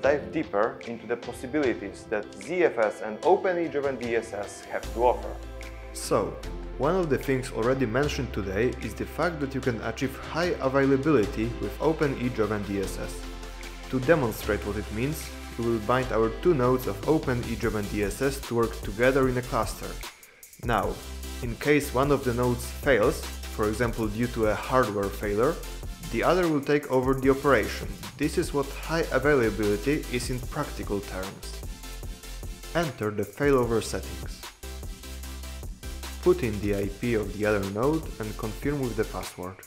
dive deeper into the possibilities that ZFS and Open-E JovianDSS have to offer. So, one of the things already mentioned today is the fact that you can achieve high availability with Open-E JovianDSS. To demonstrate what it means, we will bind our two nodes of Open-E JovianDSS to work together in a cluster. Now, in case one of the nodes fails, for example due to a hardware failure, the other will take over the operation. This is what high availability is in practical terms. Enter the failover settings. Put in the IP of the other node and confirm with the password.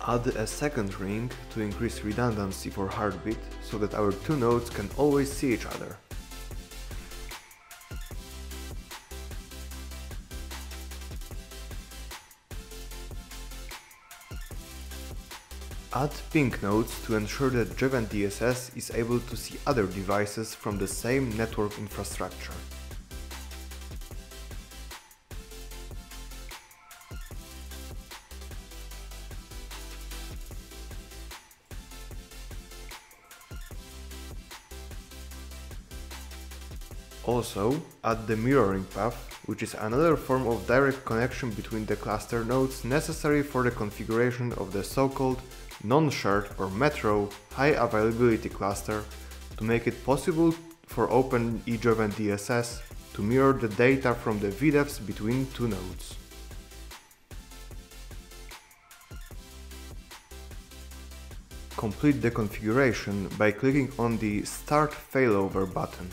Add a second ring to increase redundancy for heartbeat so that our two nodes can always see each other. Add ping nodes to ensure that JovianDSS is able to see other devices from the same network infrastructure. Also, add the mirroring path, which is another form of direct connection between the cluster nodes necessary for the configuration of the so-called non-shared or metro high availability cluster to make it possible for Open-E JovianDSS to mirror the data from the VDEVs between two nodes. Complete the configuration by clicking on the Start Failover button.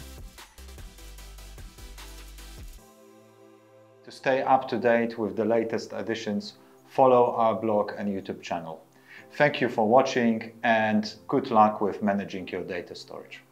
To stay up to date with the latest additions, follow our blog and YouTube channel. Thank you for watching and good luck with managing your data storage.